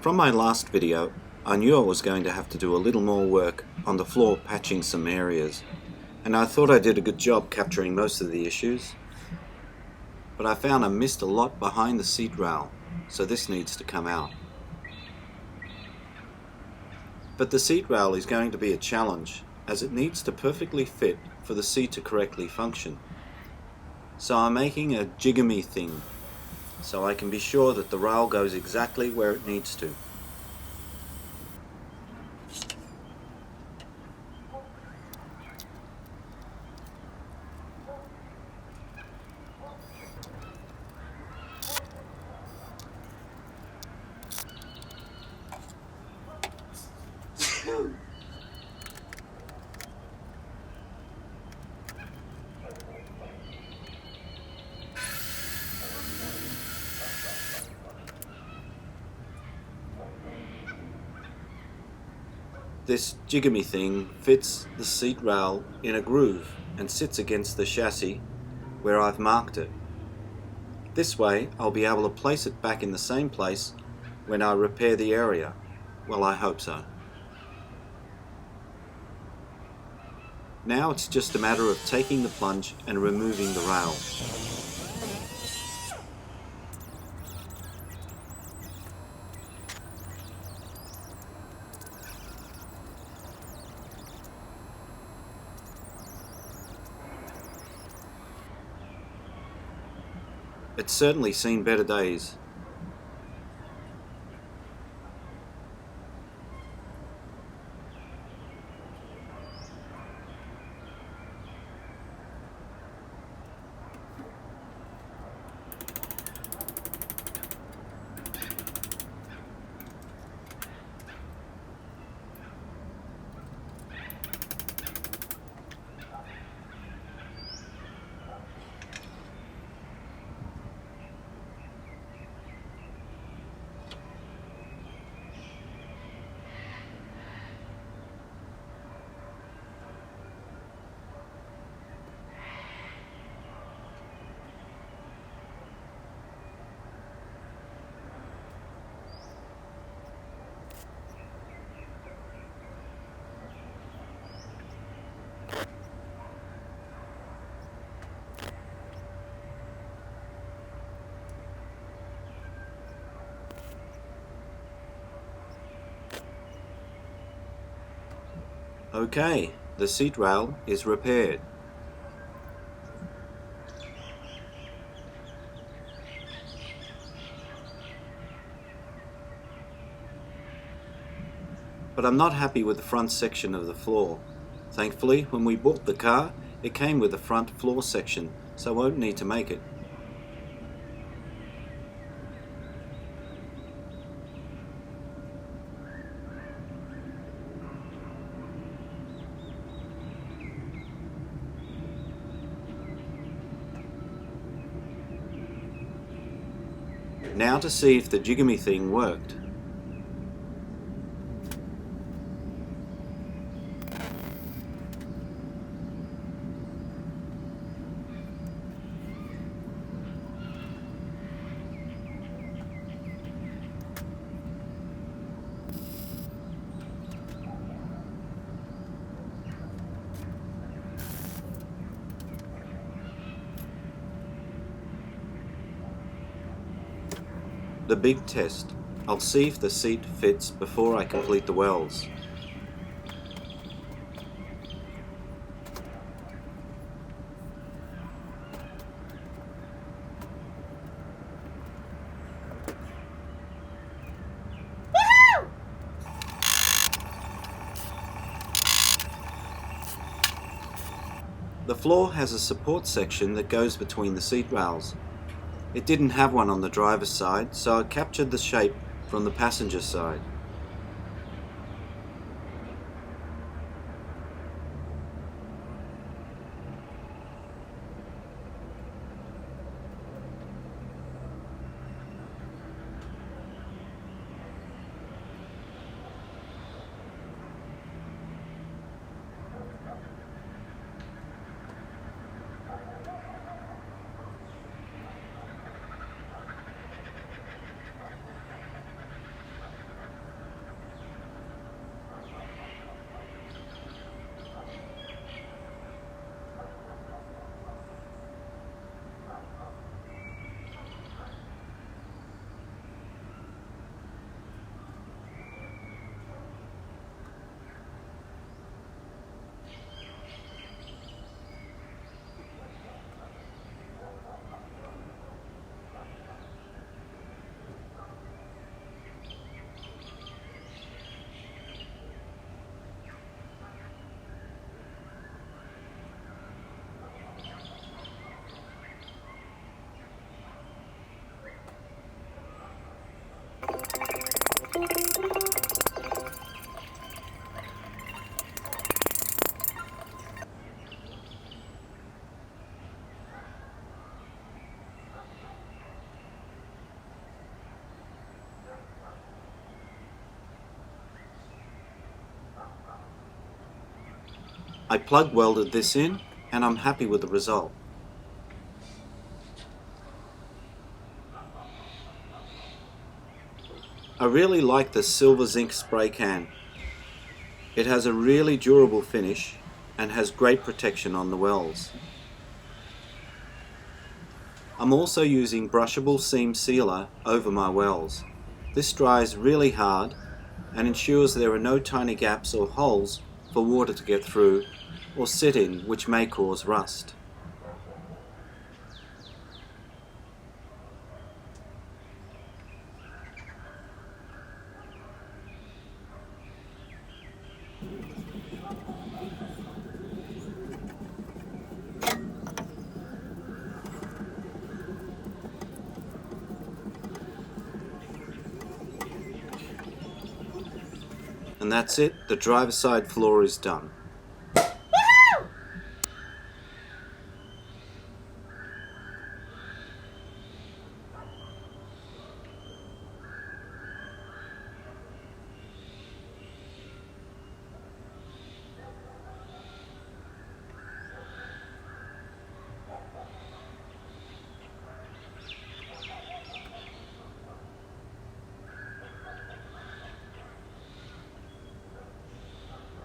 From my last video, I knew I was going to have to do a little more work on the floor, patching some areas, and I thought I did a good job capturing most of the issues, but I found I missed a lot behind the seat rail, so this needs to come out. But the seat rail is going to be a challenge, as it needs to perfectly fit for the seat to correctly function. So I'm making a jigamy thing, so I can be sure that the rail goes exactly where it needs to. This jigamy thing fits the seat rail in a groove and sits against the chassis where I've marked it. This way I'll be able to place it back in the same place when I repair the area. Well, I hope so. Now it's just a matter of taking the plunge and removing the rail. It's certainly seen better days. Okay, the seat rail is repaired. But I'm not happy with the front section of the floor. Thankfully, when we bought the car, it came with a front floor section, so I won't need to make it. Now to see if the jigamy thing worked. The big test. I'll see if the seat fits before I complete the welds. The floor has a support section that goes between the seat rails. It didn't have one on the driver's side, so I captured the shape from the passenger side. I plug welded this in and I'm happy with the result. I really like the silver zinc spray can. It has a really durable finish and has great protection on the wells. I'm also using brushable seam sealer over my wells. This dries really hard and ensures there are no tiny gaps or holes for water to get through or sit in, which may cause rust. And that's it, the driver's side floor is done.